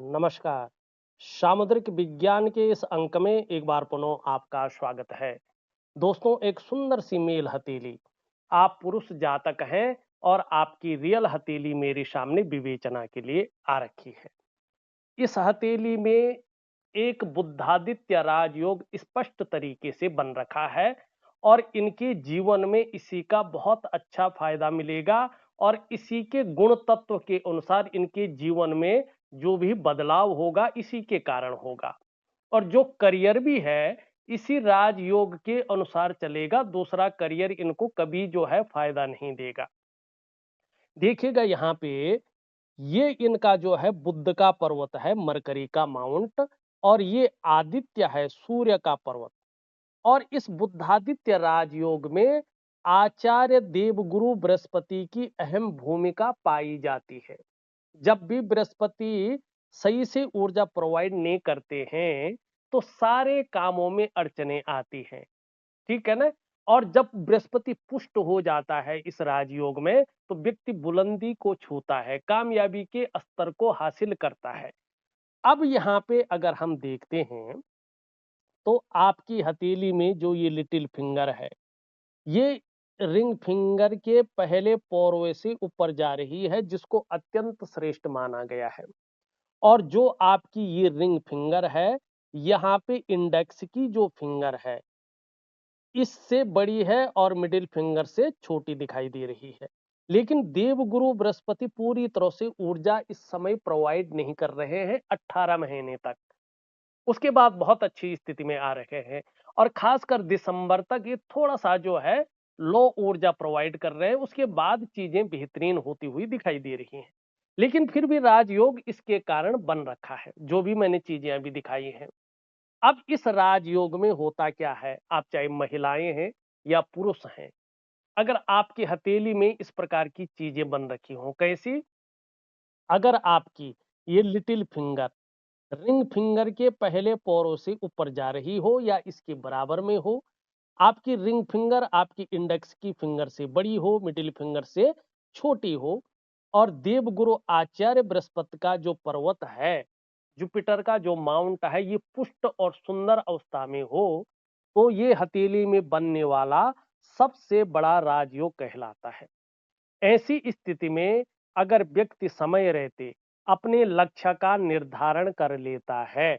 नमस्कार। सामुद्रिक विज्ञान के इस अंक में एक बार पुनः आपका स्वागत है। दोस्तों, एक सुंदर सी मेल हथेली। आप पुरुष जातक हैं और आपकी रियल हथेली मेरे सामने विवेचना के लिए आ रखी है। इस हथेली में एक बुद्धादित्य राजयोग स्पष्ट तरीके से बन रखा है और इनके जीवन में इसी का बहुत अच्छा फायदा मिलेगा और इसी के गुण तत्व के अनुसार इनके जीवन में जो भी बदलाव होगा इसी के कारण होगा। और जो करियर भी है इसी राजयोग के अनुसार चलेगा, दूसरा करियर इनको कभी जो है फायदा नहीं देगा। देखिएगा यहाँ पे, ये इनका जो है बुध का पर्वत है, मरकरी का माउंट, और ये आदित्य है, सूर्य का पर्वत। और इस बुद्धादित्य राजयोग में आचार्य देवगुरु बृहस्पति की अहम भूमिका पाई जाती है। जब भी बृहस्पति सही से ऊर्जा प्रोवाइड नहीं करते हैं तो सारे कामों में अड़चने आती हैं। ठीक है ना। और जब बृहस्पति पुष्ट हो जाता है इस राजयोग में तो व्यक्ति बुलंदी को छूता है, कामयाबी के स्तर को हासिल करता है। अब यहाँ पे अगर हम देखते हैं तो आपकी हथेली में जो ये लिटिल फिंगर है, ये रिंग फिंगर के पहले पौरवे से ऊपर जा रही है, जिसको अत्यंत श्रेष्ठ माना गया है। और जो आपकी ये रिंग फिंगर है, यहाँ पे इंडेक्स की जो फिंगर है इससे बड़ी है और मिडिल फिंगर से छोटी दिखाई दे रही है। लेकिन देवगुरु बृहस्पति पूरी तरह से ऊर्जा इस समय प्रोवाइड नहीं कर रहे हैं 18 महीने तक। उसके बाद बहुत अच्छी स्थिति में आ रहे हैं और खासकर दिसंबर तक ये थोड़ा सा जो है लो ऊर्जा प्रोवाइड कर रहे हैं। उसके बाद चीजें बेहतरीन होती हुई दिखाई दे रही हैं। लेकिन फिर भी राजयोग इसके कारण बन रखा है, जो भी मैंने चीजें अभी दिखाई हैं। अब इस राजयोग में होता क्या है, आप चाहे महिलाएं हैं या पुरुष हैं, अगर आपकी हथेली में इस प्रकार की चीजें बन रखी हों, कैसी? अगर आपकी ये लिटिल फिंगर रिंग फिंगर के पहले पौरों से ऊपर जा रही हो या इसके बराबर में हो, आपकी रिंग फिंगर आपकी इंडेक्स की फिंगर से बड़ी हो, मिडिल फिंगर से छोटी हो, और देवगुरु आचार्य बृहस्पति का जो पर्वत है, जुपिटर का जो माउंट है, ये पुष्ट और सुंदर अवस्था में हो, तो ये हथेली में बनने वाला सबसे बड़ा राजयोग कहलाता है। ऐसी स्थिति में अगर व्यक्ति समय रहते अपने लक्ष्य का निर्धारण कर लेता है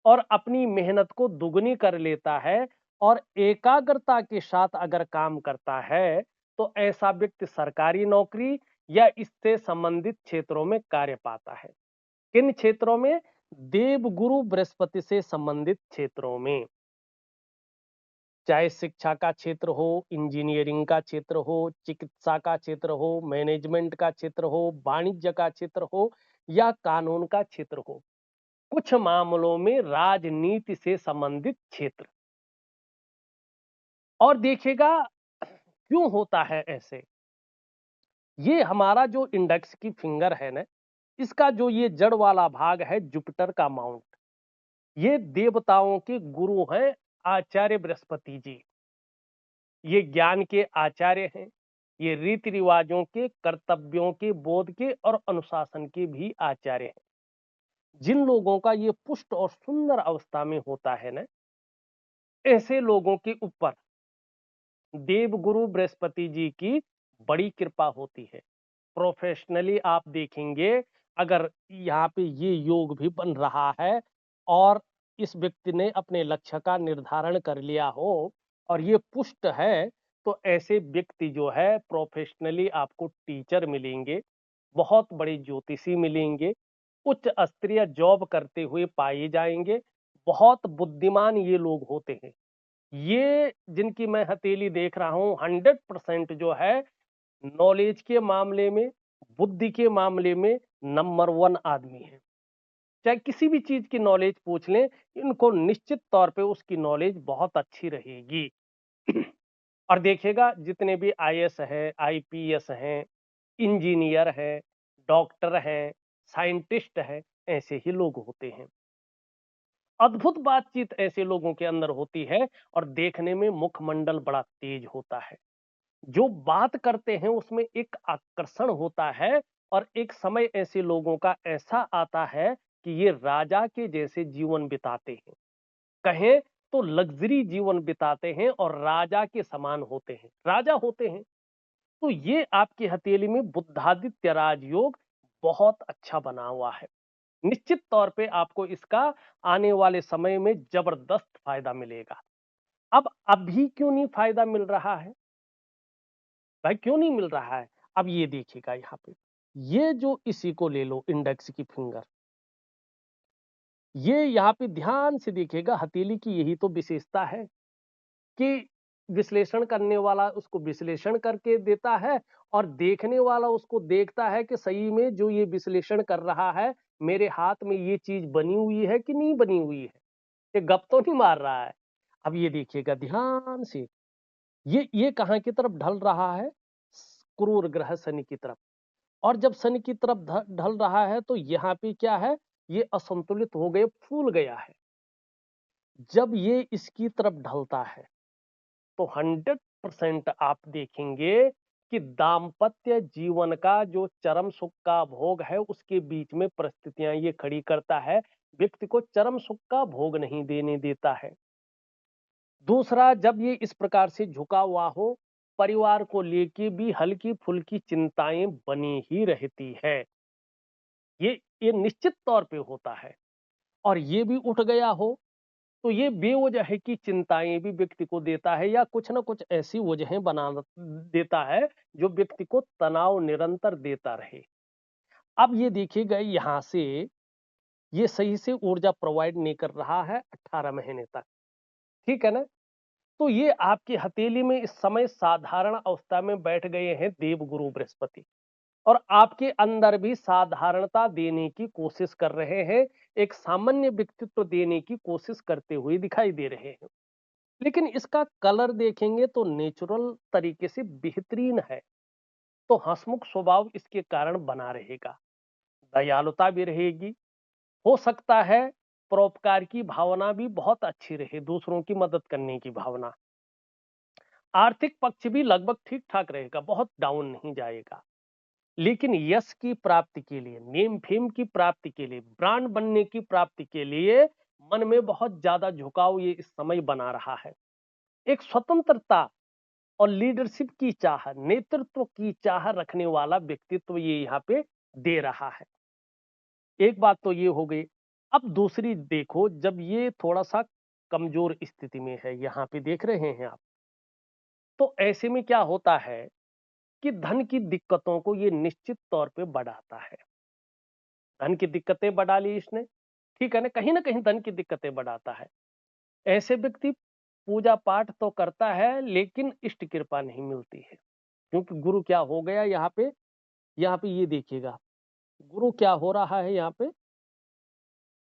और अपनी मेहनत को दुगनी कर लेता है और एकाग्रता के साथ अगर काम करता है तो ऐसा व्यक्ति सरकारी नौकरी या इससे संबंधित क्षेत्रों में कार्य पाता है। किन क्षेत्रों में? देवगुरु बृहस्पति से संबंधित क्षेत्रों में, चाहे शिक्षा का क्षेत्र हो, इंजीनियरिंग का क्षेत्र हो, चिकित्सा का क्षेत्र हो, मैनेजमेंट का क्षेत्र हो, वाणिज्य का क्षेत्र हो या कानून का क्षेत्र हो, कुछ मामलों में राजनीति से संबंधित क्षेत्र। और देखिएगा क्यों होता है ऐसे। ये हमारा जो इंडेक्स की फिंगर है ना, इसका जो ये जड़ वाला भाग है जुपिटर का माउंट, ये देवताओं के गुरु हैं आचार्य बृहस्पति जी। ये ज्ञान के आचार्य हैं, ये रीति रिवाजों के, कर्तव्यों के, बोध के और अनुशासन के भी आचार्य हैं। जिन लोगों का ये पुष्ट और सुंदर अवस्था में होता है ना, ऐसे लोगों के ऊपर देवगुरु बृहस्पति जी की बड़ी कृपा होती है। प्रोफेशनली आप देखेंगे, अगर यहाँ पे ये योग भी बन रहा है और इस व्यक्ति ने अपने लक्ष्य का निर्धारण कर लिया हो और ये पुष्ट है, तो ऐसे व्यक्ति जो है प्रोफेशनली आपको टीचर मिलेंगे, बहुत बड़े ज्योतिषी मिलेंगे, उच्च स्तरीय जॉब करते हुए पाए जाएंगे। बहुत बुद्धिमान ये लोग होते हैं। ये जिनकी मैं हथेली देख रहा हूं 100% जो है नॉलेज के मामले में, बुद्धि के मामले में नंबर 1 आदमी है। चाहे किसी भी चीज की नॉलेज पूछ लें, इनको निश्चित तौर पे उसकी नॉलेज बहुत अच्छी रहेगी। और देखिएगा जितने भी आईएएस हैं, आईपीएस हैं, इंजीनियर हैं, डॉक्टर हैं, साइंटिस्ट हैं, ऐसे ही लोग होते हैं। अद्भुत बातचीत ऐसे लोगों के अंदर होती है और देखने में मुखमंडल बड़ा तेज होता है। जो बात करते हैं उसमें एक आकर्षण होता है और एक समय ऐसे लोगों का ऐसा आता है कि ये राजा के जैसे जीवन बिताते हैं, कहें तो लग्जरी जीवन बिताते हैं और राजा के समान होते हैं, राजा होते हैं। तो ये आपकी हथेली में बुद्धादित्य राजयोग बहुत अच्छा बना हुआ है। निश्चित तौर पे आपको इसका आने वाले समय में जबरदस्त फायदा मिलेगा। अब अभी क्यों नहीं फायदा मिल रहा है? भाई क्यों नहीं मिल रहा है? अब ये देखिएगा यहाँ पे, ये जो इसी को ले लो इंडेक्स की फिंगर, ये यहाँ पे ध्यान से देखिएगा, हथेली की यही तो विशेषता है कि विश्लेषण करने वाला उसको विश्लेषण करके देता है और देखने वाला उसको देखता है कि सही में जो ये विश्लेषण कर रहा है, मेरे हाथ में ये चीज बनी हुई है कि नहीं बनी हुई है, ये गप तो नहीं मार रहा है। अब ये देखिएगा ध्यान से, ये कहाँ की तरफ ढल रहा है? क्रूर ग्रह शनि की तरफ। और जब शनि की तरफ ढल रहा है तो यहाँ पे क्या है, ये असंतुलित हो गए, फूल गया है। जब ये इसकी तरफ ढलता है तो 100% आप देखेंगे कि दाम्पत्य जीवन का जो चरम सुख का भोग है उसके बीच में परिस्थितियां ये खड़ी करता है, व्यक्ति को चरम सुख का भोग नहीं देने देता है। दूसरा, जब ये इस प्रकार से झुका हुआ हो, परिवार को लेके भी हल्की फुल्की चिंताएं बनी ही रहती है। ये निश्चित तौर पे होता है। और ये भी उठ गया हो तो ये बेवजह की चिंताएं भी व्यक्ति को देता है या कुछ ना कुछ ऐसी वजहें बना देता है जो व्यक्ति को तनाव निरंतर देता रहे। अब ये देखिएगा यहाँ से, ये सही से ऊर्जा प्रोवाइड नहीं कर रहा है 18 महीने तक, ठीक है ना? तो ये आपकी हथेली में इस समय साधारण अवस्था में बैठ गए हैं देवगुरु बृहस्पति, और आपके अंदर भी साधारणता देने की कोशिश कर रहे हैं, एक सामान्य व्यक्तित्व देने की कोशिश करते हुए दिखाई दे रहे हैं। लेकिन इसका कलर देखेंगे तो नेचुरल तरीके से बेहतरीन है, तो हंसमुख स्वभाव इसके कारण बना रहेगा, दयालुता भी रहेगी, हो सकता है परोपकार की भावना भी बहुत अच्छी रहे, दूसरों की मदद करने की भावना। आर्थिक पक्ष भी लगभग ठीक ठाक रहेगा, बहुत डाउन नहीं जाएगा। लेकिन यश की प्राप्ति के लिए, नेम फेम की प्राप्ति के लिए, ब्रांड बनने की प्राप्ति के लिए मन में बहुत ज्यादा झुकाव ये इस समय बना रहा है। एक स्वतंत्रता और लीडरशिप की चाह, नेतृत्व की चाह रखने वाला व्यक्तित्व ये यहाँ पे दे रहा है। एक बात तो ये हो गई। अब दूसरी देखो, जब ये थोड़ा सा कमजोर स्थिति में है, यहाँ पे देख रहे हैं आप, तो ऐसे में क्या होता है कि धन की दिक्कतों को ये निश्चित तौर पे बढ़ाता है। धन की दिक्कतें बढ़ा ली इसने, ठीक है ना कहीं धन की दिक्कतें बढ़ाता है। ऐसे व्यक्ति पूजा पाठ तो करता है लेकिन इष्ट कृपा नहीं मिलती है, क्योंकि गुरु क्या हो गया यहाँ पे ये देखिएगा, गुरु क्या हो रहा है यहाँ पे,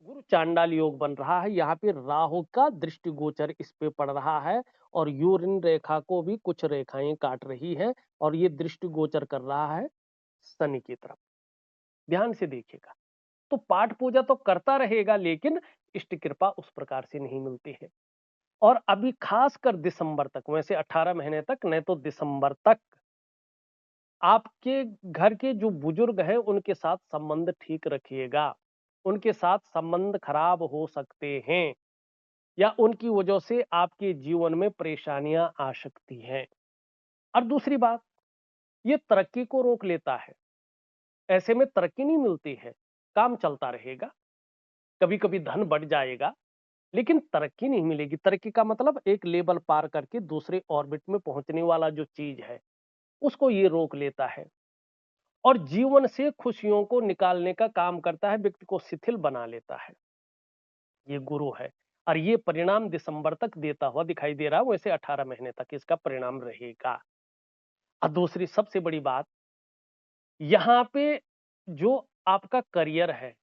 गुरु चांडाल योग बन रहा है, यहाँ पे राहु का दृष्टिगोचर इस पे पड़ रहा है और यूरिन रेखा को भी कुछ रेखाएं काट रही है और ये दृष्टिगोचर कर रहा है शनि की तरफ। ध्यान से देखिएगा, तो पाठ पूजा तो करता रहेगा लेकिन इष्ट कृपा उस प्रकार से नहीं मिलती है। और अभी खासकर दिसंबर तक, वैसे 18 महीने तक नहीं तो दिसंबर तक आपके घर के जो बुजुर्ग हैं उनके साथ संबंध ठीक रखिएगा, उनके साथ संबंध खराब हो सकते हैं या उनकी वजह से आपके जीवन में परेशानियां आ सकती हैं। और दूसरी बात, ये तरक्की को रोक लेता है, ऐसे में तरक्की नहीं मिलती है, काम चलता रहेगा, कभी कभी धन बढ़ जाएगा लेकिन तरक्की नहीं मिलेगी। तरक्की का मतलब एक लेवल पार करके दूसरे ऑर्बिट में पहुंचने वाला जो चीज है उसको ये रोक लेता है और जीवन से खुशियों को निकालने का काम करता है, व्यक्ति को शिथिल बना लेता है। ये गुरु है और ये परिणाम दिसंबर तक देता हुआ दिखाई दे रहा है, वैसे 18 महीने तक इसका परिणाम रहेगा। और दूसरी सबसे बड़ी बात, यहाँ पे जो आपका करियर है,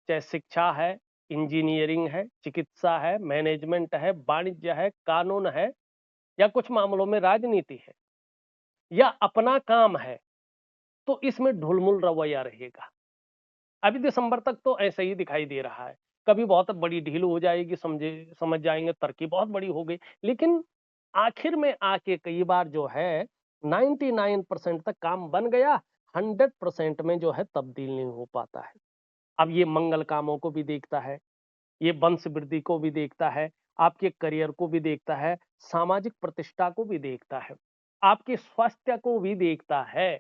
चाहे शिक्षा है, इंजीनियरिंग है, चिकित्सा है, मैनेजमेंट है, वाणिज्य है, कानून है या कुछ मामलों में राजनीति है या अपना काम है, तो इसमें ढुलमुल रवैया रहेगा। अभी दिसंबर तक तो ऐसा ही दिखाई दे रहा है, कभी बहुत बड़ी ढील हो जाएगी, समझ जाएंगे तरक्की बहुत बड़ी हो गई, लेकिन आखिर में आके कई बार जो है 99% तक काम बन गया, 100% में जो है तब्दील नहीं हो पाता है। अब ये मंगल कामों को भी देखता है, ये वंश वृद्धि को भी देखता है, आपके करियर को भी देखता है, सामाजिक प्रतिष्ठा को भी देखता है, आपके स्वास्थ्य को भी देखता है।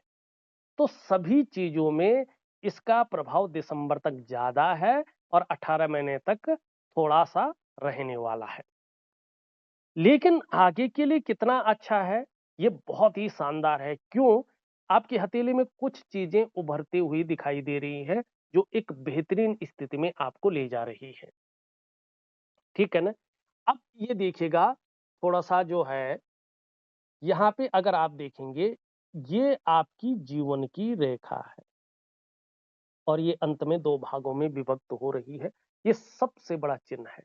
तो सभी चीजों में इसका प्रभाव दिसंबर तक ज्यादा है और 18 महीने तक थोड़ा सा रहने वाला है। लेकिन आगे के लिए कितना अच्छा है, ये बहुत ही शानदार है। क्यों? आपकी हथेली में कुछ चीजें उभरती हुई दिखाई दे रही हैं, जो एक बेहतरीन स्थिति में आपको ले जा रही है। ठीक है ना? अब ये देखिएगा, थोड़ा-सा जो है, यहाँ पे अगर आप देखेंगे, ये आपकी जीवन की रेखा है और ये अंत में 2 भागों में विभक्त हो रही है। ये सबसे बड़ा चिन्ह है।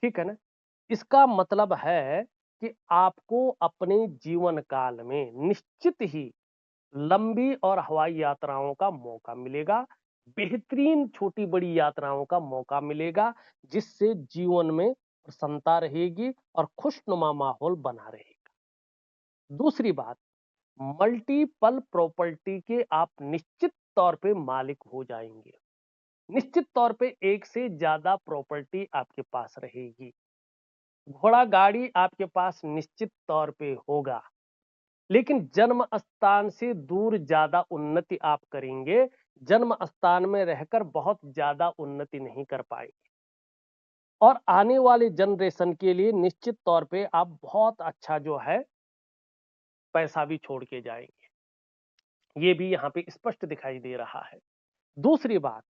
ठीक है ना? इसका मतलब है कि आपको अपने जीवन काल में निश्चित ही लंबी और हवाई यात्राओं का मौका मिलेगा, बेहतरीन छोटी-बड़ी यात्राओं का मौका मिलेगा, जिससे जीवन में प्रसन्नता रहेगी और खुशनुमा माहौल बना रहेगा। दूसरी बात, मल्टीपल प्रॉपर्टी के आप निश्चित तौर पे मालिक हो जाएंगे। निश्चित तौर पे एक से ज्यादा प्रॉपर्टी आपके पास रहेगी। घोड़ा गाड़ी आपके पास निश्चित तौर पे होगा, लेकिन जन्म स्थान से दूर ज्यादा उन्नति आप करेंगे, जन्म स्थान में रहकर बहुत ज्यादा उन्नति नहीं कर पाएंगे और आने वाले जनरेशन के लिए निश्चित तौर पे आप बहुत अच्छा जो है पैसा भी छोड़ के जाएंगे। ये भी यहाँ पे स्पष्ट दिखाई दे रहा है। दूसरी बात,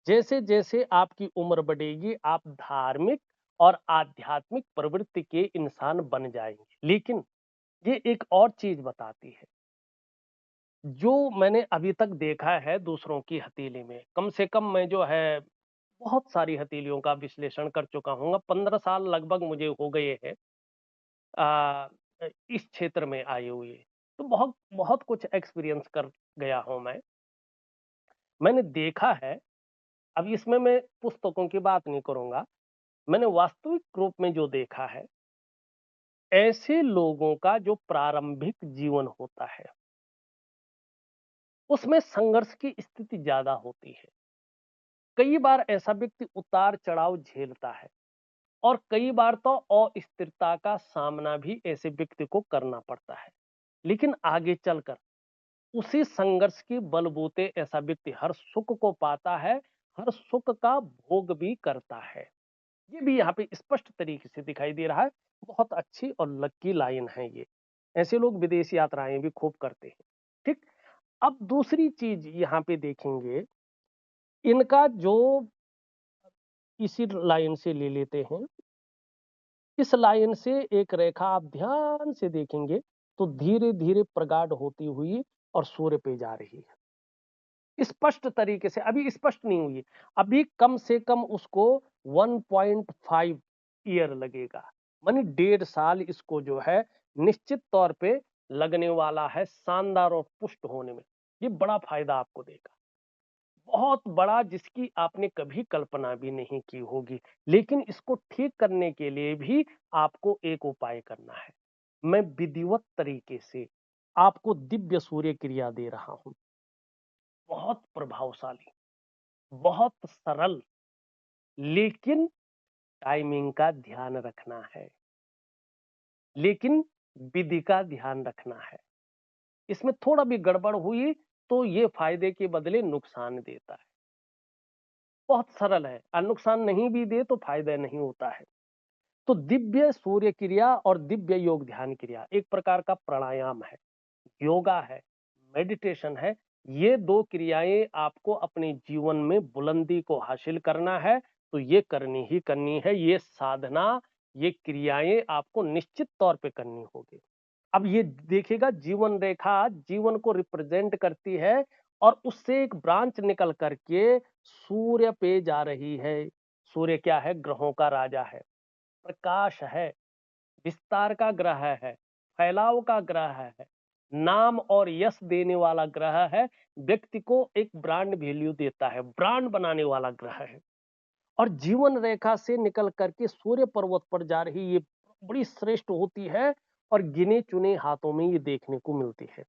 जैसे जैसे आपकी उम्र बढ़ेगी, आप धार्मिक और आध्यात्मिक प्रवृत्ति के इंसान बन जाएंगे। लेकिन ये एक और चीज बताती है, जो मैंने अभी तक देखा है दूसरों की हथेली में, कम से कम मैं जो है बहुत सारी हथेलियों का विश्लेषण कर चुका हूँ। 15 साल लगभग मुझे हो गए हैं आ, इस क्षेत्र में आए हुए। तो बहुत बहुत कुछ एक्सपीरियंस कर गया हूं मैं। मैंने देखा है, अब इसमें मैं पुस्तकों की बात नहीं करूंगा, मैंने वास्तविक रूप में जो देखा है, ऐसे लोगों का जो प्रारंभिक जीवन होता है, उसमें संघर्ष की स्थिति ज्यादा होती है। कई बार ऐसा व्यक्ति उतार चढ़ाव झेलता है और कई बार तो अस्थिरता का सामना भी ऐसे व्यक्ति को करना पड़ता है। लेकिन आगे चलकर उसी संघर्ष के बलबूते ऐसा व्यक्ति हर सुख को पाता है, हर सुख का भोग भी करता है। ये भी यहाँ पे स्पष्ट तरीके से दिखाई दे रहा है। बहुत अच्छी और लकी लाइन है ये। ऐसे लोग विदेश यात्राएं भी खूब करते हैं। ठीक। अब दूसरी चीज यहाँ पे देखेंगे, इनका जो, इसी लाइन से ले लेते हैं, इस लाइन से एक रेखा आप ध्यान से देखेंगे तो धीरे धीरे प्रगाढ़ होती हुई और सूर्य पे जा रही है। स्पष्ट तरीके से अभी स्पष्ट नहीं हुई, अभी कम से कम उसको 1.5 ईयर लगेगा, मानी 1.5 साल इसको जो है निश्चित तौर पे लगने वाला है शानदार और पुष्ट होने में। ये बड़ा फायदा आपको देगा, बहुत बड़ा, जिसकी आपने कभी कल्पना भी नहीं की होगी। लेकिन इसको ठीक करने के लिए भी आपको एक उपाय करना है। मैं विधिवत तरीके से आपको दिव्य सूर्य क्रिया दे रहा हूं, बहुत प्रभावशाली, बहुत सरल, लेकिन टाइमिंग का ध्यान रखना है, लेकिन विधि का ध्यान रखना है। इसमें थोड़ा भी गड़बड़ हुई तो ये फायदे के बदले नुकसान देता है। बहुत सरल है और नुकसान नहीं भी दे तो फायदा नहीं होता है। तो दिव्य सूर्य क्रिया और दिव्य योग ध्यान क्रिया एक प्रकार का प्राणायाम है, योगा है, मेडिटेशन है। ये 2 क्रियाएं आपको अपने जीवन में बुलंदी को हासिल करना है, तो ये करनी ही करनी है। ये साधना, ये क्रियाएं आपको निश्चित तौर पे करनी होगी। अब ये देखिएगा, जीवन रेखा जीवन को रिप्रेजेंट करती है और उससे एक ब्रांच निकल करके सूर्य पे जा रही है। सूर्य क्या है? ग्रहों का राजा है, प्रकाश है, विस्तार का ग्रह है, फैलाव का ग्रह है, नाम और यश देने वाला ग्रह है, व्यक्ति को एक ब्रांड वैल्यू देता है, ब्रांड बनाने वाला ग्रह है। और जीवन रेखा से निकल करके सूर्य पर्वत पर जा रही ये बड़ी श्रेष्ठ होती है और गिने चुने हाथों में ये देखने को मिलती है।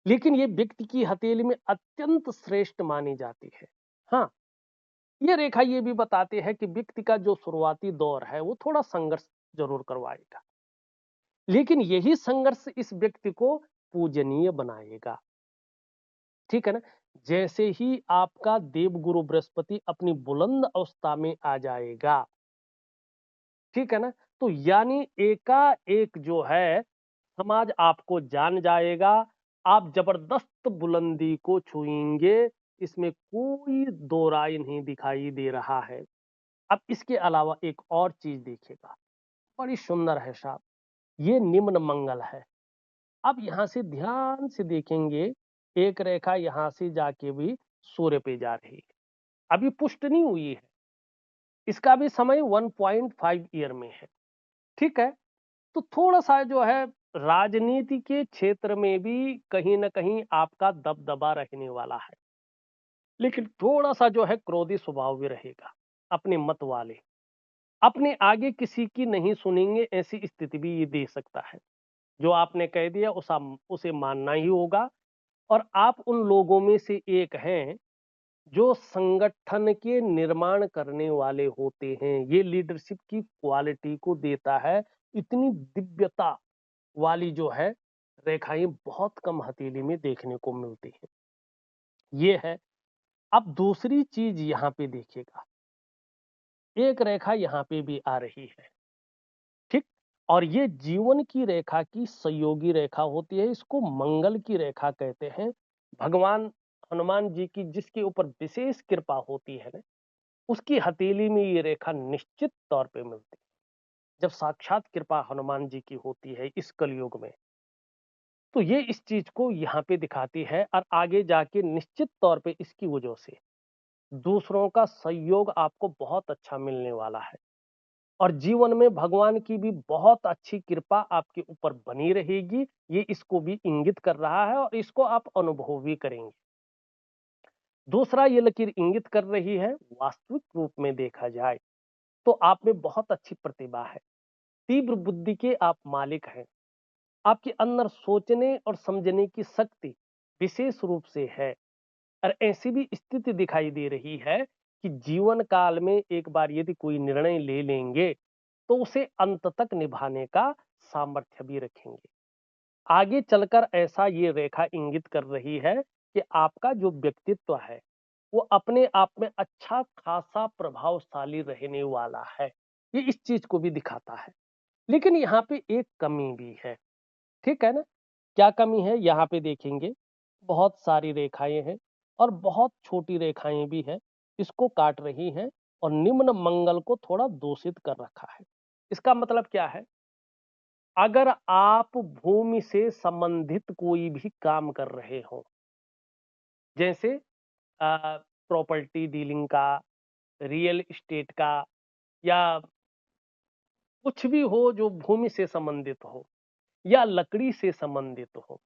लेकिन ये व्यक्ति की हथेली में अत्यंत श्रेष्ठ मानी जाती है। हाँ, ये रेखा ये भी बताती है कि व्यक्ति का जो शुरुआती दौर है वो थोड़ा संघर्ष जरूर करवाएगा, लेकिन यही संघर्ष इस व्यक्ति को पूजनीय बनाएगा। ठीक है ना? जैसे ही आपका देवगुरु बृहस्पति अपनी बुलंद अवस्था में आ जाएगा, ठीक है ना? तो यानी एकाएक जो है समाज आपको जान जाएगा, आप जबरदस्त बुलंदी को छुएंगे, इसमें कोई दो राय नहीं दिखाई दे रहा है। अब इसके अलावा एक और चीज देखिएगा, बड़ी सुंदर है साहब, ये निम्न मंगल है। अब यहां से ध्यान से देखेंगे, एक रेखा यहां से जाके भी सूर्य पे जा रही है, अभी पुष्ट नहीं हुई है, इसका भी समय 1.5 ईयर में है। ठीक है, तो थोड़ा सा जो है राजनीति के क्षेत्र में भी कहीं ना कहीं आपका दबदबा रहने वाला है, लेकिन थोड़ा सा जो है क्रोधी स्वभाव भी रहेगा, अपने मत वाले, अपने आगे किसी की नहीं सुनेंगे, ऐसी स्थिति भी ये दे सकता है। जो आपने कह दिया उसे मानना ही होगा। और आप उन लोगों में से एक हैं जो संगठन के निर्माण करने वाले होते हैं, ये लीडरशिप की क्वालिटी को देता है। इतनी दिव्यता वाली जो है रेखाएं बहुत कम हथेली में देखने को मिलती हैं, ये है। अब दूसरी चीज यहाँ पे देखिएगा, एक रेखा यहाँ पे भी आ रही है, ठीक, और ये जीवन की रेखा की सहयोगी रेखा होती है, इसको मंगल की रेखा कहते हैं। भगवान हनुमान जी की जिसके ऊपर विशेष कृपा होती है ना, उसकी हथेली में ये रेखा निश्चित तौर पे मिलती है। जब साक्षात कृपा हनुमान जी की होती है इस कलयुग में, तो ये इस चीज को यहाँ पे दिखाती है, और आगे जाके निश्चित तौर पे इसकी वजह से दूसरों का सहयोग आपको बहुत अच्छा मिलने वाला है, और जीवन में भगवान की भी बहुत अच्छी कृपा आपके ऊपर बनी रहेगी, ये इसको भी इंगित कर रहा है, और इसको आप अनुभव भी करेंगे। दूसरा ये लकीर इंगित कर रही है, वास्तविक रूप में देखा जाए तो आप में बहुत अच्छी प्रतिभा है, तीव्र बुद्धि के आप मालिक हैं, आपके अंदर सोचने और समझने की शक्ति विशेष रूप से है। और ऐसी भी स्थिति दिखाई दे रही है कि जीवन काल में एक बार यदि कोई निर्णय ले लेंगे तो उसे अंत तक निभाने का सामर्थ्य भी रखेंगे। आगे चलकर ऐसा ये रेखा इंगित कर रही है कि आपका जो व्यक्तित्व है वो अपने आप में अच्छा खासा प्रभावशाली रहने वाला है, ये इस चीज को भी दिखाता है। लेकिन यहाँ पे एक कमी भी है, ठीक है ना? क्या कमी है यहाँ पे देखेंगे, बहुत सारी रेखाएं हैं और बहुत छोटी रेखाएं भी हैं, इसको काट रही हैं, और निम्न मंगल को थोड़ा दूषित कर रखा है। इसका मतलब क्या है? अगर आप भूमि से संबंधित कोई भी काम कर रहे हो, जैसे प्रॉपर्टी डीलिंग का, रियल एस्टेट का, या कुछ भी हो जो भूमि से संबंधित हो या लकड़ी से संबंधित हो,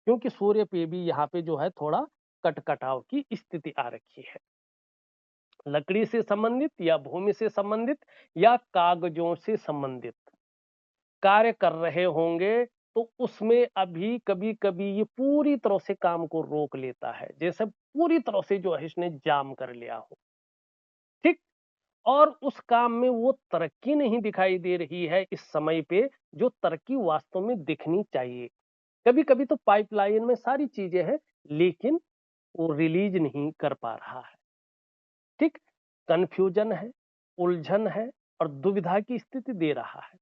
क्योंकि सूर्य पे भी यहाँ पे जो है थोड़ा कटकटाव की स्थिति आ रखी है। लकड़ी से संबंधित या भूमि से संबंधित या कागजों से संबंधित कार्य कर रहे होंगे, तो उसमें अभी कभी कभी ये पूरी तरह से काम को रोक लेता है, जैसे पूरी तरह से जो है इसने जाम कर लिया हो, ठीक। और उस काम में वो तरक्की नहीं दिखाई दे रही है इस समय पे, जो तरक्की वास्तव में दिखनी चाहिए। कभी कभी तो पाइपलाइन में सारी चीजें हैं, लेकिन वो रिलीज नहीं कर पा रहा है, ठीक। कंफ्यूजन है, उलझन है, और दुविधा की स्थिति दे रहा है,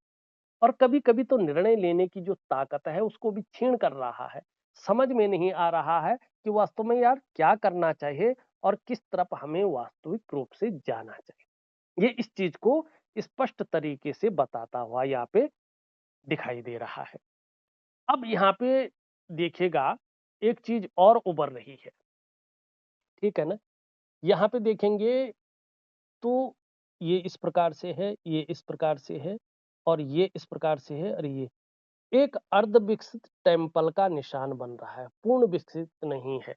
और कभी कभी तो निर्णय लेने की जो ताकत है उसको भी छीन कर रहा है। समझ में नहीं आ रहा है कि वास्तव में यार क्या करना चाहिए और किस तरफ हमें वास्तविक रूप से जाना चाहिए, ये इस चीज को स्पष्ट तरीके से बताता हुआ यहाँ पे दिखाई दे रहा है। अब यहाँ पे देखिएगा, एक चीज और उभर रही है, ठीक है ना? यहाँ पे देखेंगे तो ये इस प्रकार से है, ये इस प्रकार से है, और ये इस प्रकार से है, और ये एक अर्ध विकसित टेम्पल का निशान बन रहा है, पूर्ण विकसित नहीं है।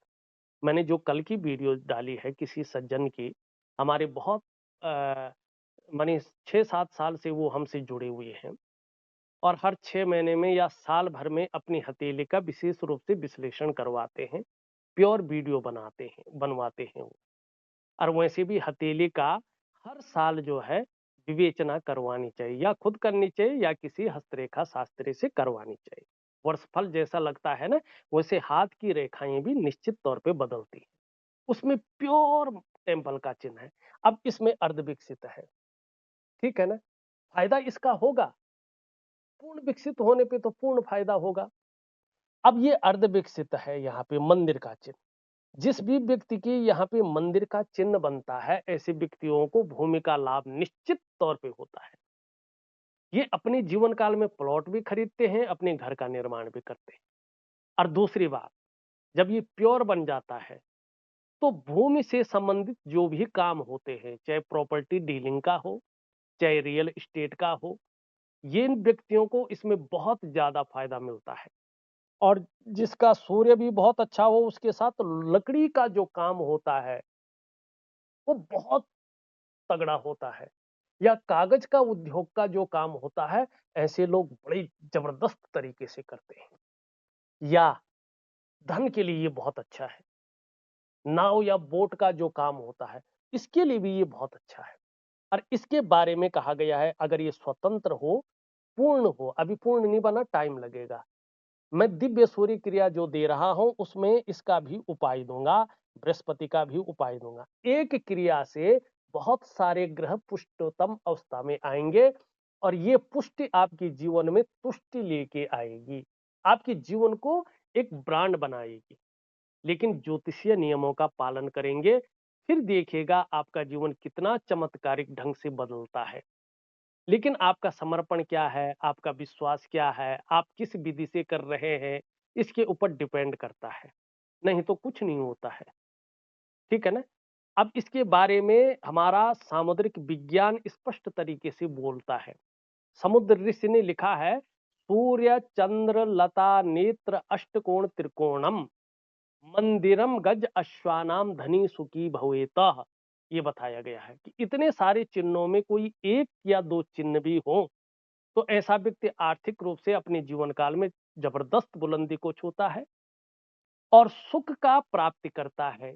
मैंने जो कल की वीडियो डाली है किसी सज्जन की, हमारे बहुत माने 6-7 साल से वो हमसे जुड़े हुए हैं, और हर 6 महीने में या साल भर में अपनी हथेली का विशेष रूप से विश्लेषण करवाते हैं, प्योर वीडियो बनवाते हैं वो। और वैसे भी हथेली का हर साल जो है विवेचना करवानी चाहिए, या खुद करनी चाहिए या किसी हस्तरेखा शास्त्री से करवानी चाहिए। वर्षफल जैसा लगता है ना, वैसे हाथ की रेखाएं भी निश्चित तौर पे बदलती हैं। उसमें प्योर टेम्पल का चिन्ह है। अब इसमें अर्ध विकसित है, ठीक है ना। फायदा इसका होगा, पूर्ण विकसित होने पे तो पूर्ण फायदा होगा। अब ये अर्ध विकसित है, यहाँ पे मंदिर का चिन्ह। जिस भी व्यक्ति की यहाँ पे मंदिर का चिन्ह बनता है, ऐसे व्यक्तियों को भूमि का लाभ निश्चित तौर पे होता है। ये अपने जीवन काल में प्लॉट भी खरीदते हैं, अपने घर का निर्माण भी करते हैं। और दूसरी बात, जब ये प्योर बन जाता है, तो भूमि से संबंधित जो भी काम होते हैं, चाहे प्रॉपर्टी डीलिंग का हो, चाहे रियल एस्टेट का हो, ये इन व्यक्तियों को इसमें बहुत ज्यादा फायदा मिलता है। और जिसका सूर्य भी बहुत अच्छा हो, उसके साथ लकड़ी का जो काम होता है वो बहुत तगड़ा होता है, या कागज का उद्योग का जो काम होता है, ऐसे लोग बड़े जबरदस्त तरीके से करते हैं। या धन के लिए ये बहुत अच्छा है। नाव या बोट का जो काम होता है, इसके लिए भी ये बहुत अच्छा है। और इसके बारे में कहा गया है, अगर ये स्वतंत्र हो, पूर्ण हो, अभी पूर्ण नहीं बना, टाइम लगेगा। मैं दिव्य सूर्य क्रिया जो दे रहा हूं, उसमें इसका भी उपाय दूंगा, बृहस्पति का भी उपाय दूंगा। एक क्रिया से बहुत सारे ग्रह पुष्टोत्तम अवस्था में आएंगे, और ये पुष्टि आपके जीवन में तुष्टि लेके आएगी, आपके जीवन को एक ब्रांड बनाएगी। लेकिन ज्योतिषीय नियमों का पालन करेंगे, फिर देखिएगा आपका जीवन कितना चमत्कारिक ढंग से बदलता है। लेकिन आपका समर्पण क्या है, आपका विश्वास क्या है, आप किस विधि से कर रहे हैं, इसके ऊपर डिपेंड करता है। नहीं तो कुछ नहीं होता है, ठीक है ना। अब इसके बारे में हमारा सामुद्रिक विज्ञान स्पष्ट तरीके से बोलता है। समुद्र ऋषि ने लिखा है, सूर्य चंद्र लता नेत्र अष्टकोण त्रिकोणम मंदिरम गज अश्वानाम धनी सुखी भवेतः। ये बताया गया है कि इतने सारे चिन्हों में कोई एक या दो चिन्ह भी हो, तो ऐसा व्यक्ति आर्थिक रूप से अपने जीवन काल में जबरदस्त बुलंदी को छूता है और सुख का प्राप्ति करता है।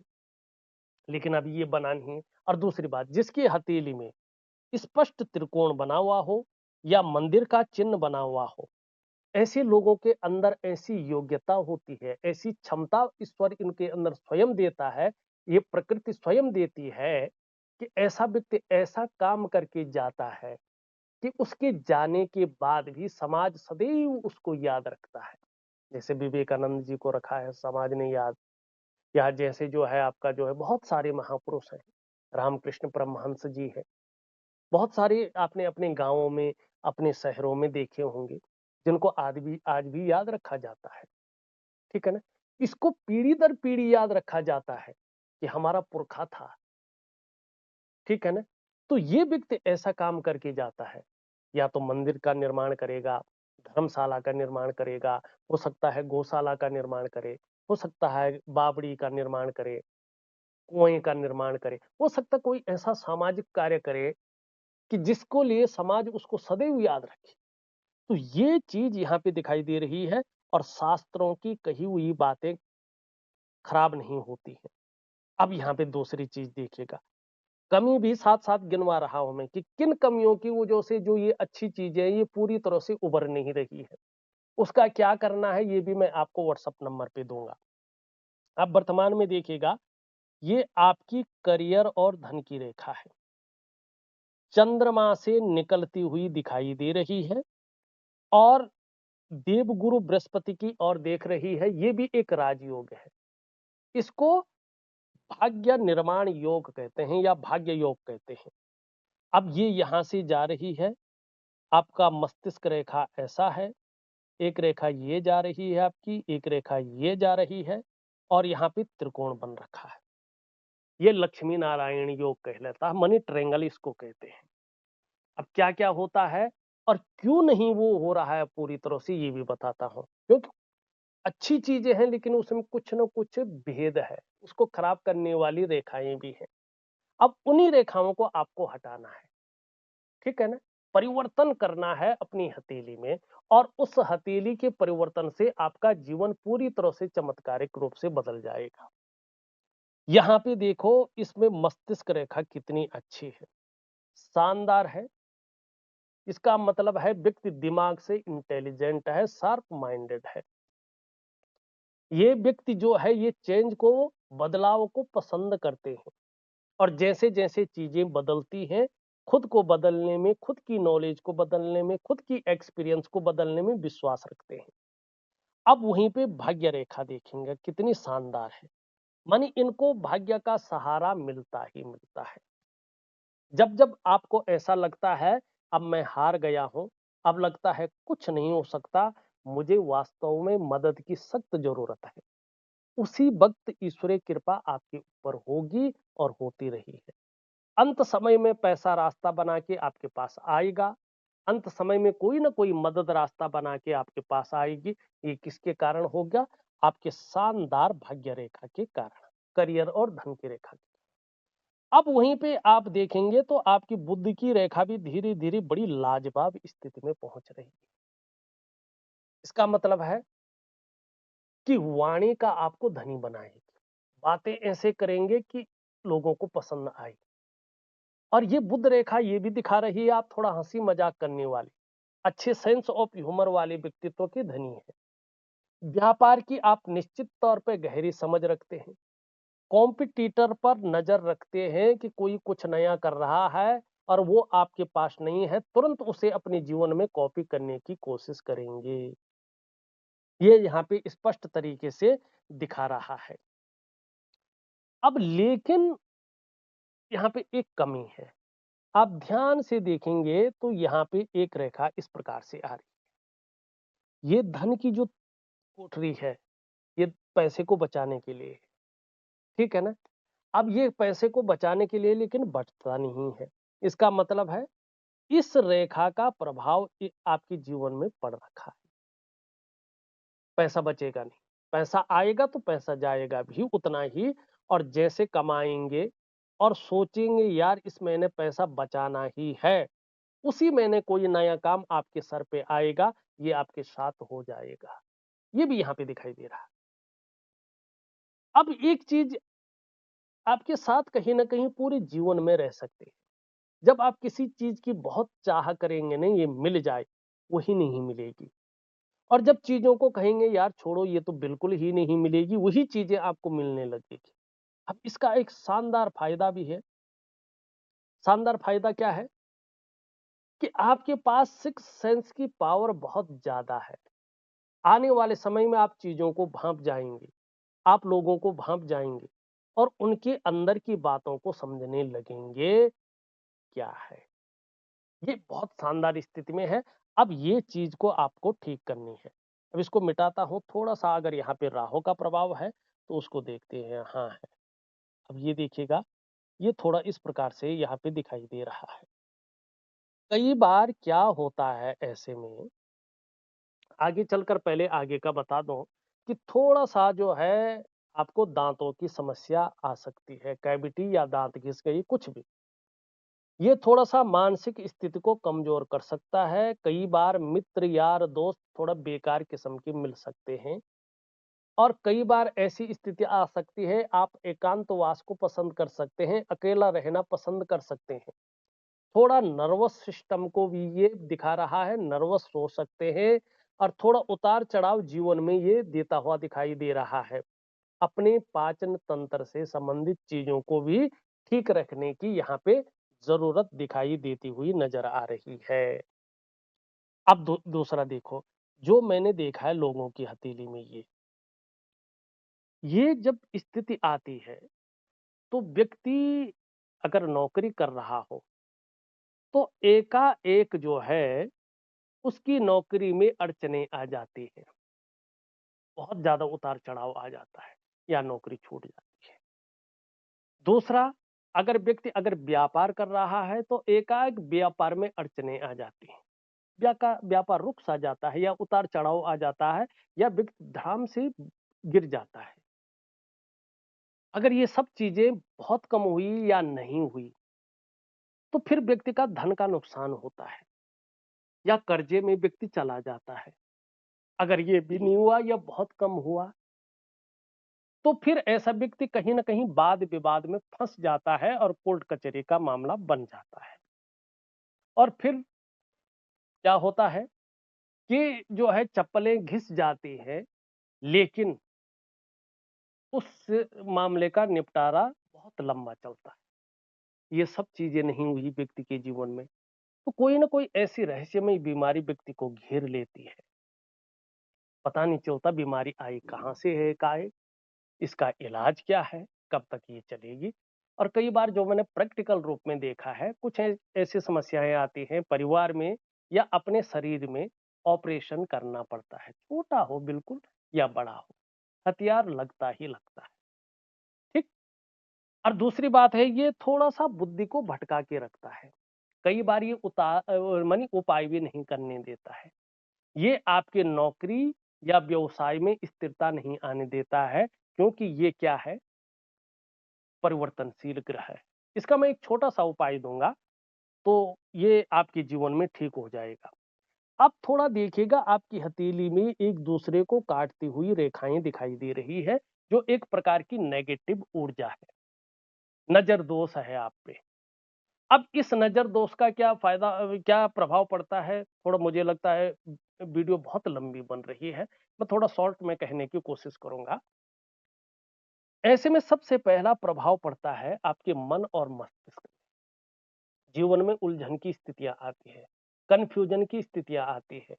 लेकिन अभी ये बना नहीं है। और दूसरी बात, जिसकी हथेली में स्पष्ट त्रिकोण बना हुआ हो या मंदिर का चिन्ह बना हुआ हो, ऐसे लोगों के अंदर ऐसी योग्यता होती है, ऐसी क्षमता ईश्वर इनके अंदर स्वयं देता है, ये प्रकृति स्वयं देती है, कि ऐसा व्यक्ति ऐसा काम करके जाता है कि उसके जाने के बाद भी समाज सदैव उसको याद रखता है। जैसे विवेकानंद जी को रखा है समाज ने याद, या जैसे जो है आपका जो है बहुत सारे महापुरुष हैं, रामकृष्ण परमहंस जी हैं, बहुत सारे आपने अपने गांवों में, अपने शहरों में देखे होंगे, जिनको आज भी याद रखा जाता है, ठीक है ना। इसको पीढ़ी दर पीढ़ी याद रखा जाता है कि हमारा पुरखा था, ठीक है ना। तो ये व्यक्ति ऐसा काम करके जाता है, या तो मंदिर का निर्माण करेगा, धर्मशाला का निर्माण करेगा, हो सकता है गौशाला का निर्माण करे, हो सकता है बावड़ी का निर्माण करे, कुएं का निर्माण करे, हो सकता है कोई ऐसा सामाजिक कार्य करे कि जिसको लिए समाज उसको सदैव याद रखे। तो ये चीज यहाँ पे दिखाई दे रही है, और शास्त्रों की कही हुई बातें खराब नहीं होती हैं। अब यहाँ पे दूसरी चीज देखिएगा, कमी भी साथ साथ गिनवा रहा हूं मैं कि किन कमियों की वजह से जो ये अच्छी चीज है ये पूरी तरह से उभर नहीं रही है। उसका क्या करना है, ये भी मैं आपको व्हाट्सएप नंबर पे दूंगा। अब वर्तमान में देखिएगा, ये आपकी करियर और धन की रेखा है, चंद्रमा से निकलती हुई दिखाई दे रही है, और देवगुरु बृहस्पति की ओर देख रही है। ये भी एक राजयोग है, इसको भाग्य निर्माण योग कहते हैं या भाग्य योग कहते हैं। अब ये यहां से जा रही है, आपका मस्तिष्क रेखा ऐसा है, एक रेखा ये जा रही है आपकी, एक रेखा ये जा रही है, और यहाँ पे त्रिकोण बन रखा है। ये लक्ष्मी नारायण योग कहलाता है, मनी ट्रेंगल इसको कहते हैं। अब क्या क्या होता है और क्यों नहीं वो हो रहा है पूरी तरह से, ये भी बताता हूँ। क्योंकि अच्छी चीजें हैं, लेकिन उसमें कुछ न कुछ भेद है, उसको खराब करने वाली रेखाएं भी हैं। अब उन्हीं रेखाओं को आपको हटाना है, ठीक है ना। परिवर्तन करना है अपनी हथेली में और उस हथेली के परिवर्तन से आपका जीवन पूरी तरह से चमत्कारिक रूप से बदल जाएगा। यहाँ पे देखो इसमें मस्तिष्क रेखा कितनी अच्छी है, शानदार है। इसका मतलब है व्यक्ति दिमाग से इंटेलिजेंट है, शार्प माइंडेड है। ये व्यक्ति जो है ये चेंज को, बदलाव को पसंद करते हैं और जैसे-जैसे चीजें बदलती हैं, खुद को बदलने में, खुद की नॉलेज को बदलने में, खुद की एक्सपीरियंस को बदलने में विश्वास रखते हैं। अब वहीं पे भाग्य रेखा देखेंगे कितनी शानदार है। मानी इनको भाग्य का सहारा मिलता ही मिलता है। जब-जब आपको ऐसा लगता है अब मैं हार गया हूं, अब लगता है कुछ नहीं हो सकता, मुझे वास्तव में मदद की सख्त जरूरत है, उसी वक्त ईश्वरीय कृपा आपके ऊपर होगी और होती रही है। अंत समय में पैसा रास्ता बना के आपके पास आएगा। अंत समय में कोई ना कोई मदद रास्ता बना के आपके पास आएगी। ये किसके कारण होगा? आपके शानदार भाग्य रेखा के कारण, करियर और धन की रेखा के। अब वहीं पे आप देखेंगे तो आपकी बुद्धि की रेखा भी धीरे-धीरे बड़ी लाजवाब स्थिति में पहुंच रही है। इसका मतलब है कि वाणी का आपको धनी बनाएगी। बातें ऐसे करेंगे कि लोगों को पसंद आए। और ये बुध रेखा ये भी दिखा रही है आप थोड़ा हंसी मजाक करने वाले, अच्छे सेंस ऑफ ह्यूमर वाले व्यक्तित्व के धनी हैं। व्यापार की आप निश्चित तौर पे गहरी समझ रखते हैं। कॉम्पिटिटर पर नजर रखते हैं कि कोई कुछ नया कर रहा है और वो आपके पास नहीं है, तुरंत उसे अपने जीवन में कॉपी करने की कोशिश करेंगे। ये यहाँ पे स्पष्ट तरीके से दिखा रहा है। अब लेकिन यहाँ पे एक कमी है। आप ध्यान से देखेंगे तो यहाँ पे एक रेखा इस प्रकार से आ रही है। ये धन की जो कोठरी है, ये पैसे को बचाने के लिए है, ठीक है ना? अब ये पैसे को बचाने के लिए लेकिन बचता नहीं है। इसका मतलब है इस रेखा का प्रभाव आपके जीवन में पड़ रखा है। पैसा बचेगा नहीं, पैसा आएगा तो पैसा जाएगा भी उतना ही। और जैसे कमाएंगे और सोचेंगे यार इस महीने पैसा बचाना ही है, उसी महीने कोई नया काम आपके सर पे आएगा, ये आपके साथ हो जाएगा। ये भी यहाँ पे दिखाई दे रहा है। अब एक चीज आपके साथ कहीं ना कहीं पूरे जीवन में रह सकती है। जब आप किसी चीज की बहुत चाह करेंगे ना ये मिल जाए, वही नहीं मिलेगी। और जब चीजों को कहेंगे यार छोड़ो ये तो बिल्कुल ही नहीं मिलेगी, वही चीजें आपको मिलने लगेगी। अब इसका एक शानदार फायदा भी है। शानदार फायदा क्या है कि आपके पास सिक्स सेंस की पावर बहुत ज्यादा है। आने वाले समय में आप चीजों को भांप जाएंगे, आप लोगों को भांप जाएंगे और उनके अंदर की बातों को समझने लगेंगे क्या है। ये बहुत शानदार स्थिति में है। अब ये चीज को आपको ठीक करनी है। अब इसको मिटाता हूं थोड़ा सा, अगर यहाँ पे राहु का प्रभाव है तो उसको देखते हैं। हाँ है। अब ये देखिएगा, ये थोड़ा इस प्रकार से यहाँ पे दिखाई दे रहा है। कई बार क्या होता है ऐसे में, आगे चलकर पहले आगे का बता दूं कि थोड़ा सा जो है आपको दांतों की समस्या आ सकती है, कैविटी या दांत घिस गई कुछ भी। ये थोड़ा सा मानसिक स्थिति को कमजोर कर सकता है। कई बार मित्र यार दोस्त थोड़ा बेकार किस्म के मिल सकते हैं और कई बार ऐसी स्थिति आ सकती है आप एकांतवास को पसंद कर सकते हैं, अकेला रहना पसंद कर सकते हैं। थोड़ा नर्वस सिस्टम को भी ये दिखा रहा है, नर्वस हो सकते हैं और थोड़ा उतार चढ़ाव जीवन में ये देता हुआ दिखाई दे रहा है। अपने पाचन तंत्र से संबंधित चीजों को भी ठीक रखने की यहाँ पे जरूरत दिखाई देती हुई नजर आ रही है। अब दूसरा देखो, जो मैंने देखा है लोगों की हथेली में ये जब स्थिति आती है तो व्यक्ति अगर नौकरी कर रहा हो तो एकाएक जो है उसकी नौकरी में अड़चने आ जाती है, बहुत ज्यादा उतार चढ़ाव आ जाता है या नौकरी छूट जाती है। दूसरा, अगर व्यक्ति अगर व्यापार कर रहा है तो एकाएक व्यापार में अड़चने आ जाती हैं, व्यापार रुक सा जाता है या उतार चढ़ाव आ जाता है या व्यक्ति धाम से गिर जाता है। अगर ये सब चीजें बहुत कम हुई या नहीं हुई तो फिर व्यक्ति का धन का नुकसान होता है। या कर्जे में व्यक्ति चला जाता है। अगर ये भी नहीं हुआ या बहुत कम हुआ, तो फिर ऐसा व्यक्ति कहीं न कहीं वाद विवाद में फँस जाता है और कोर्ट कचहरी का मामला बन जाता है। और फिर क्या होता है कि जो है चप्पलें घिस जाती हैं, लेकिन उस मामले का निपटारा बहुत लंबा चलता है। ये सब चीज़ें नहीं हुई व्यक्ति के जीवन में, तो कोई न कोई ऐसी रहस्यमय बीमारी व्यक्ति को घेर लेती है। पता नहीं चलता बीमारी आई कहाँ से है एकाएक, इसका इलाज क्या है, कब तक ये चलेगी? और कई बार जो मैंने प्रैक्टिकल रूप में देखा है, कुछ ऐसी समस्याएँ आती हैं परिवार में या अपने शरीर में ऑपरेशन करना पड़ता है, छोटा हो बिल्कुल या बड़ा हो, हथियार लगता ही लगता है, ठीक? और दूसरी बात है ये थोड़ा-सा बुद्धि को भटका के रखता है। कई बार ये मानी उपाय भी नहीं करने देता है। ये आपके नौकरी या व्यवसाय में स्थिरता नहीं आने देता है, क्योंकि ये क्या है? परिवर्तनशील ग्रह है। इसका मैं एक छोटा-सा उपाय दूँगा, तो ये आपके जीवन में ठीक हो जाएगा। आप थोड़ा देखिएगा आपकी हथेली में एक-दूसरे को काटती हुई रेखाएँ दिखाई दे रही है, जो एक प्रकार की नेगेटिव ऊर्जा है, नज़र दोष है आप पे। अब इस नज़र दोष का क्या प्रभाव पड़ता है? थोड़ा मुझे लगता है वीडियो बहुत लंबी बन रही है, मैं थोड़ा शॉर्ट में कहने की कोशिश करूँगा। ऐसे में सबसे पहला प्रभाव पड़ता है आपके मन और मस्तिष्क। जीवन में उलझन की स्थितियाँ आती हैं, कन्फ्यूजन की स्थितियाँ आती हैं,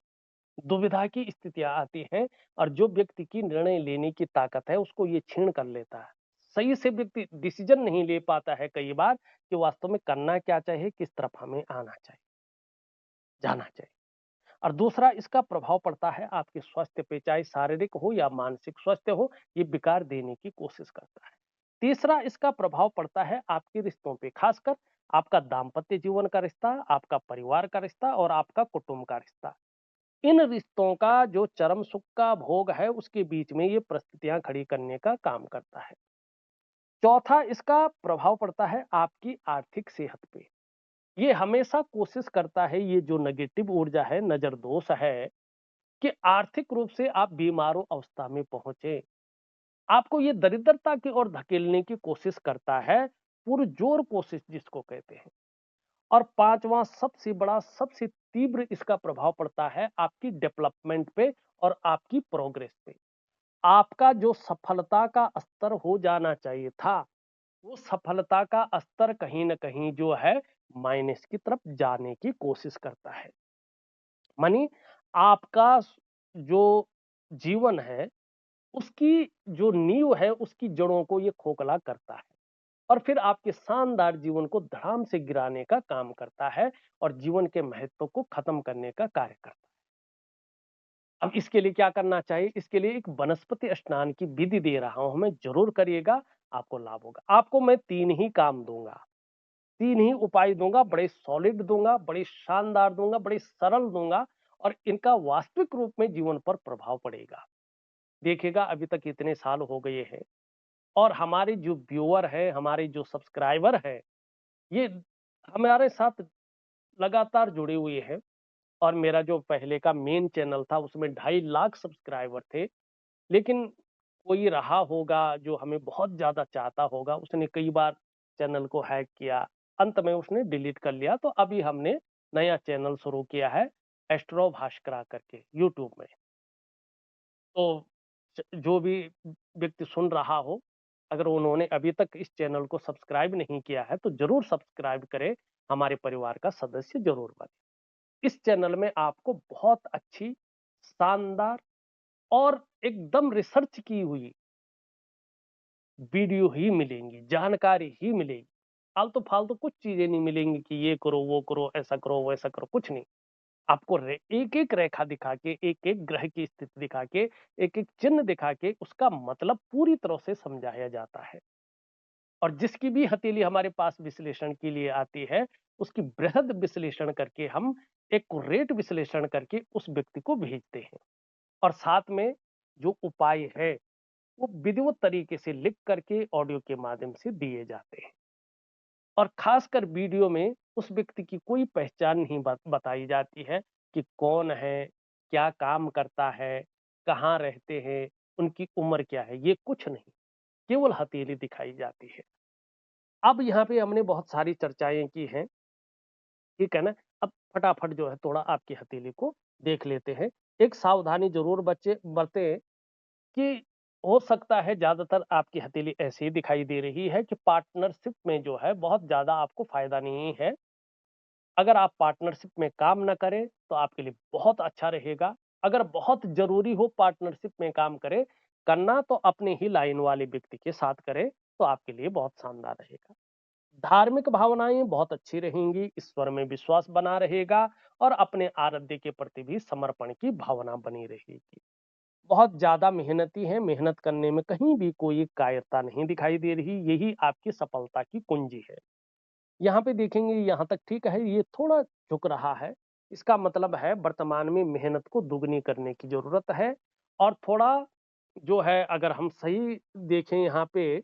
दुविधा की स्थितियाँ आती हैं और जो व्यक्ति की निर्णय लेने की ताकत है उसको ये छीन कर लेता है। सही से व्यक्ति डिसीजन नहीं ले पाता है कई बार कि वास्तव में करना क्या चाहिए, किस तरफ हमें आना चाहिए, जाना चाहिए। और दूसरा इसका प्रभाव पड़ता है आपके स्वास्थ्य पे, चाहे शारीरिक हो या मानसिक स्वास्थ्य हो, ये विकार देने की कोशिश करता है। तीसरा इसका प्रभाव पड़ता है आपके रिश्तों पे, खासकर आपका दाम्पत्य जीवन का रिश्ता, आपका परिवार का रिश्ता और आपका कुटुंब का रिश्ता। इन रिश्तों का जो चरम सुख का भोग है, उसके बीच में ये परिस्थितियां खड़ी करने का काम करता है। चौथा इसका प्रभाव पड़ता है आपकी आर्थिक सेहत पे। ये हमेशा कोशिश करता है, ये जो नेगेटिव ऊर्जा है, नजर दोष है, कि आर्थिक रूप से आप बीमारू अवस्था में पहुंचे। आपको ये दरिद्रता की ओर धकेलने की कोशिश करता है, पुरजोर कोशिश जिसको कहते हैं। और पांचवा सबसे बड़ा, सबसे तीव्र इसका प्रभाव पड़ता है आपकी डेवलपमेंट पे और आपकी प्रोग्रेस पे। आपका जो सफलता का स्तर हो जाना चाहिए था, वो सफलता का स्तर कहीं न कहीं जो है माइनस की तरफ जाने की कोशिश करता है। मानी आपका जो जीवन है, उसकी जो नींव है, उसकी जड़ों को ये खोखला करता है और फिर आपके शानदार जीवन को धड़ाम से गिराने का काम करता है और जीवन के महत्व को खत्म करने का कार्य करता है। अब इसके लिए क्या करना चाहिए? इसके लिए एक वनस्पति स्नान की विधि दे रहा हूं मैं, जरूर करिएगा, आपको लाभ होगा। आपको मैं 3 ही काम दूंगा, 3 ही उपाय दूंगा, बड़े सॉलिड दूंगा, बड़े शानदार दूंगा, बड़े सरल दूंगा और इनका वास्तविक रूप में जीवन पर प्रभाव पड़ेगा। देखिएगा अभी तक इतने साल हो गए हैं और हमारे जो व्यूअर है, हमारे जो सब्सक्राइबर है, ये हमारे साथ लगातार जुड़े हुए हैं। और मेरा जो पहले का मेन चैनल था उसमें 2.5 लाख सब्सक्राइबर थे, लेकिन कोई रहा होगा जो हमें बहुत ज्यादा चाहता होगा, उसने कई बार चैनल को हैक किया, अंत में उसने डिलीट कर लिया। तो अभी हमने नया चैनल शुरू किया है, एस्ट्रो भास्करा करके, यूट्यूब में। तो जो भी व्यक्ति सुन रहा हो, अगर उन्होंने अभी तक इस चैनल को सब्सक्राइब नहीं किया है, तो जरूर सब्सक्राइब करें, हमारे परिवार का सदस्य जरूर बने। इस चैनल में आपको बहुत अच्छी, शानदार और एकदम रिसर्च की हुई वीडियो ही मिलेंगी, जानकारी ही मिलेगी। आलतू-फालतू कुछ चीजें नहीं मिलेंगी कि ये करो, वो करो, ऐसा करो, वैसा करो, कुछ नहीं। आपको एक-एक रेखा दिखा के, एक-एक ग्रह की स्थिति दिखा के, एक-एक चिन्ह दिखा के उसका मतलब पूरी तरह से समझाया जाता है। और जिसकी भी हथेली हमारे पास विश्लेषण के लिए आती है, उसकी बृहद विश्लेषण करके हम एक्यूरेट विश्लेषण करके उस व्यक्ति को भेजते हैं। और साथ में जो उपाय है, वो विधिवत तरीके से लिख करके ऑडियो के माध्यम से दिए जाते हैं। और खासकर वीडियो में उस व्यक्ति की कोई पहचान नहीं बताई जाती है, कि कौन है, क्या काम करता है, कहाँ रहते हैं, उनकी उम्र क्या है, ये कुछ नहीं, केवल हथेली दिखाई जाती है। अब यहाँ पे हमने बहुत सारी चर्चाएँ की हैं, ठीक है ना? अब फटाफट जो है थोड़ा आपकी हथेली को देख लेते हैं। एक सावधानी ज़रूर बच्चे बरतें कि हो सकता है ज़्यादातर आपकी हथेली ऐसे ही दिखाई दे रही है कि पार्टनरशिप में जो है बहुत ज़्यादा आपको फ़ायदा नहीं है। अगर आप पार्टनरशिप में काम ना करें, तो आपके लिए बहुत अच्छा रहेगा। अगर बहुत ज़रूरी हो पार्टनरशिप में काम करना तो अपने ही लाइन वाले व्यक्ति के साथ करें, तो आपके लिए बहुत शानदार रहेगा। धार्मिक भावनाएँ बहुत अच्छी रहेंगी, ईश्वर में विश्वास बना रहेगा और अपने आराध्य के प्रति भी समर्पण की भावना बनी रहेगी। बहुत ज़्यादा मेहनती हैं, मेहनत करने में कहीं भी कोई कायरता नहीं दिखाई दे रही, यही आपकी सफलता की कुंजी है। यहाँ पे देखेंगे यहाँ तक ठीक है, ये थोड़ा झुक रहा है, इसका मतलब है वर्तमान में मेहनत को दुगनी करने की ज़रूरत है और थोड़ा जो है अगर हम सही देखें यहाँ पे,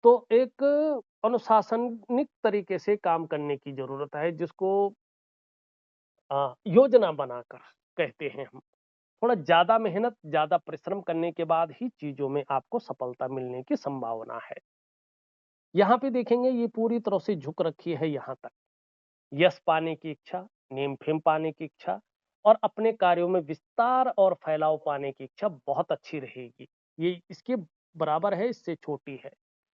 तो एक अनुशासनिक तरीके से काम करने की ज़रूरत है जिसको योजना बनाकर कहते हैं हम। थोड़ा ज़्यादा मेहनत, ज़्यादा परिश्रम करने के बाद ही चीज़ों में आपको सफलता मिलने की संभावना है। यहाँ पे देखेंगे ये पूरी तरह से झुक रखी है यहाँ तक। यश पाने की इच्छा, नेम-फेम पाने की इच्छा और अपने कार्यों में विस्तार और फैलाव पाने की इच्छा बहुत अच्छी रहेगी। ये इसके बराबर है, इससे छोटी है।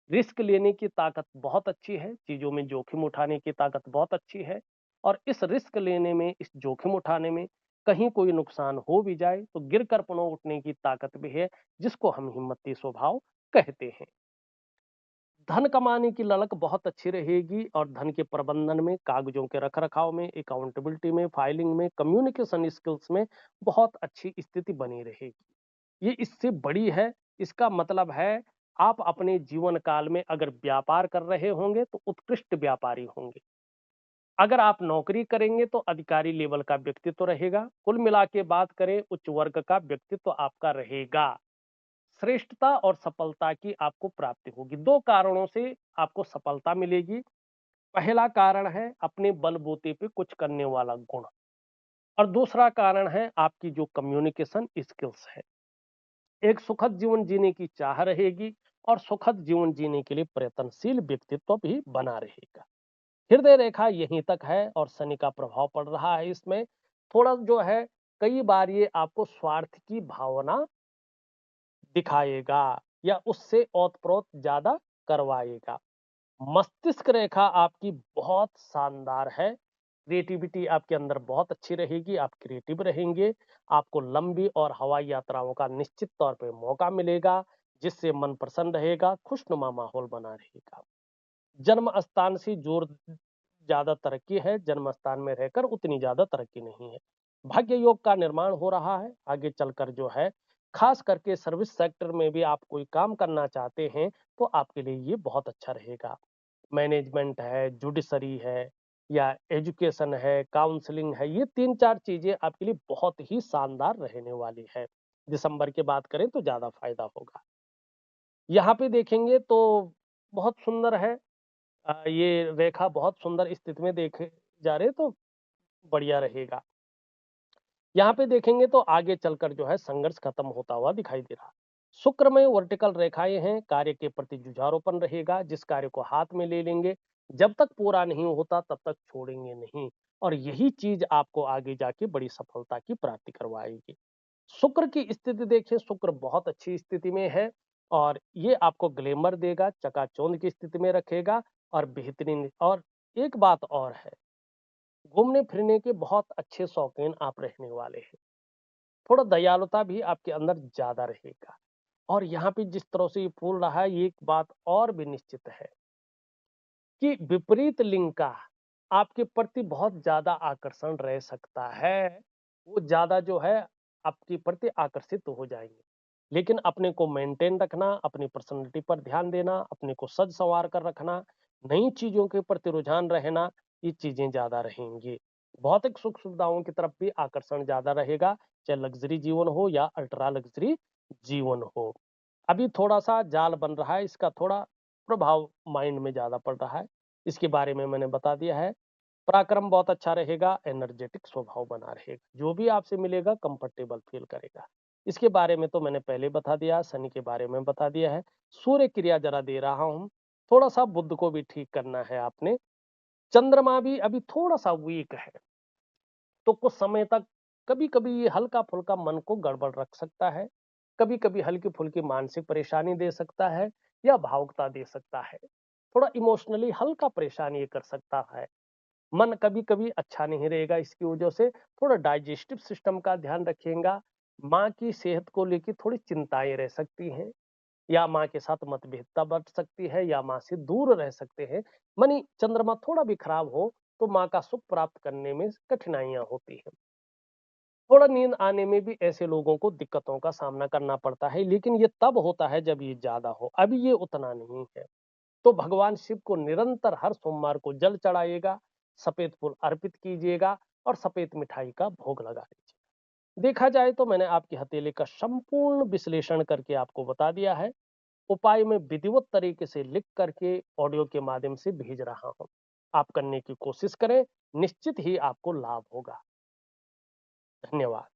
रिस्क लेने की ताकत बहुत अच्छी है, चीज़ों में जोखिम उठाने की ताकत बहुत अच्छी है और इस रिस्क लेने में, इस जोखिम उठाने में कहीं कोई नुकसान हो भी जाए, तो गिर कर पुनः उठने की ताकत भी है, जिसको हम हिम्मती स्वभाव कहते हैं। धन कमाने की ललक बहुत अच्छी रहेगी और धन के प्रबंधन में, कागजों के रख-रखाव में, अकाउंटेबिलिटी में, फाइलिंग में, कम्युनिकेशन स्किल्स में बहुत अच्छी स्थिति बनी रहेगी। ये इससे बड़ी है, इसका मतलब है आप अपने जीवन काल में अगर व्यापार कर रहे होंगे तो उत्कृष्ट व्यापारी होंगे। अगर आप नौकरी करेंगे तो अधिकारी लेवल का व्यक्तित्व रहेगा। कुल मिला के बात करें उच्च वर्ग का व्यक्तित्व आपका रहेगा। श्रेष्ठता और सफलता की आपको प्राप्ति होगी। 2 कारणों से आपको सफलता मिलेगी। पहला कारण है अपने बलबूते पे कुछ करने वाला गुण और दूसरा कारण है आपकी जो कम्युनिकेशन स्किल्स है। एक सुखद जीवन जीने की चाह रहेगी और सुखद जीवन जीने के लिए प्रयत्नशील व्यक्तित्व भी बना रहेगा। हृदय रेखा यहीं तक है और शनि का प्रभाव पड़ रहा है इसमें। थोड़ा जो है कई बार ये आपको स्वार्थ की भावना दिखाएगा या उससे ओत-प्रोत ज़्यादा करवाएगा। मस्तिष्क रेखा आपकी बहुत शानदार है। क्रिएटिविटी आपके अंदर बहुत अच्छी रहेगी, आप क्रिएटिव रहेंगे। आपको लंबी और हवाई यात्राओं का निश्चित तौर पे मौका मिलेगा, जिससे मन प्रसन्न रहेगा, खुशनुमा माहौल बना रहेगा। जन्म स्थान से जोर ज़्यादा तरक्की है, जन्म स्थान में रहकर उतनी ज़्यादा तरक्की नहीं है। भाग्य योग का निर्माण हो रहा है, आगे चलकर जो है, खास करके सर्विस सेक्टर में भी आप कोई काम करना चाहते हैं, तो आपके लिए ये बहुत अच्छा रहेगा। मैनेजमेंट है, जुडिशरी है या एजुकेशन है, काउंसलिंग है, ये 3-4 चीज़ें आपके लिए बहुत ही शानदार रहने वाली है। दिसंबर की बात करें तो ज़्यादा फ़ायदा होगा। यहाँ पे देखेंगे तो बहुत सुंदर है। ये रेखा बहुत सुंदर स्थिति में देखे जा रहे तो बढ़िया रहेगा। यहाँ पे देखेंगे तो आगे चलकर जो है संघर्ष खत्म होता हुआ दिखाई दे रहा है। शुक्र में वर्टिकल रेखाएं हैं, कार्य के प्रति जुझारूपन रहेगा, जिस कार्य को हाथ में ले लेंगे, जब तक पूरा नहीं होता तब तक छोड़ेंगे नहीं और यही चीज आपको आगे जाके बड़ी सफलता की प्राप्ति करवाएगी। शुक्र की स्थिति देखिए, शुक्र बहुत अच्छी स्थिति में है और ये आपको ग्लैमर देगा, चकाचौंध की स्थिति में रखेगा और बेहतरीन और एक बात और है, घूमने फिरने के बहुत अच्छे शौकीन आप रहने वाले हैं। थोड़ा दयालुता भी आपके अंदर ज़्यादा रहेगा और यहाँ पे जिस तरह से ये फूल रहा है, ये एक बात और भी निश्चित है कि विपरीत लिंग का आपके प्रति बहुत ज़्यादा आकर्षण रह सकता है। वो ज़्यादा जो है आपके प्रति आकर्षित हो जाएँगे। लेकिन अपने को मेंटेन रखना, अपनी पर्सनैलिटी पर ध्यान देना, अपने को सज-संवार कर रखना, नई चीज़ों के प्रति रुझान रहना, ये चीज़ें ज़्यादा रहेंगी। भौतिक सुख-सुविधाओं की तरफ भी आकर्षण ज़्यादा रहेगा, चाहे लग्ज़री जीवन हो या अल्ट्रा लग्ज़री जीवन हो। अभी थोड़ा-सा जाल बन रहा है, इसका थोड़ा प्रभाव माइंड में ज़्यादा पड़ रहा है। इसके बारे में मैंने बता दिया है। पराक्रम बहुत अच्छा रहेगा, एनर्जेटिक स्वभाव बना रहेगा, जो भी आपसे मिलेगा कंफर्टेबल फील करेगा। इसके बारे में तो मैंने पहले बता दिया, शनि के बारे में बता दिया है। सूर्य क्रिया जरा दे रहा हूँ, थोड़ा सा बुध को भी ठीक करना है आपने। चंद्रमा भी अभी थोड़ा सा वीक है, तो कुछ समय तक कभी-कभी ये हल्का-फुल्का मन को गड़बड़ रख सकता है, कभी-कभी हल्की-फुल्की मानसिक परेशानी दे सकता है या भावुकता दे सकता है। थोड़ा इमोशनली हल्का परेशान ये कर सकता है। मन कभी-कभी अच्छा नहीं रहेगा, इसकी वजह से थोड़ा डाइजेस्टिव सिस्टम का ध्यान रखिएगा। माँ की सेहत को लेके थोड़ी चिंताएँ रह सकती हैं या माँ के साथ मतभेदता बढ़ सकती है या माँ से दूर रह सकते हैं। मनी चंद्रमा थोड़ा भी खराब हो, तो माँ का सुख प्राप्त करने में कठिनाइयाँ होती हैं। थोड़ा नींद आने में भी ऐसे लोगों को दिक्कतों का सामना करना पड़ता है, लेकिन ये तब होता है जब ये ज़्यादा हो, अभी ये उतना नहीं है। तो भगवान शिव को निरंतर हर सोमवार को जल चढ़ाइएगा, सफेद फूल अर्पित कीजिएगा और सफेद मिठाई का भोग लगा लीजिए। देखा जाए तो मैंने आपकी हथेली का संपूर्ण विश्लेषण करके आपको बता दिया है। उपाय में विधिवत तरीके से लिख करके ऑडियो के माध्यम से भेज रहा हूँ। आप करने की कोशिश करें, निश्चित ही आपको लाभ होगा। धन्यवाद।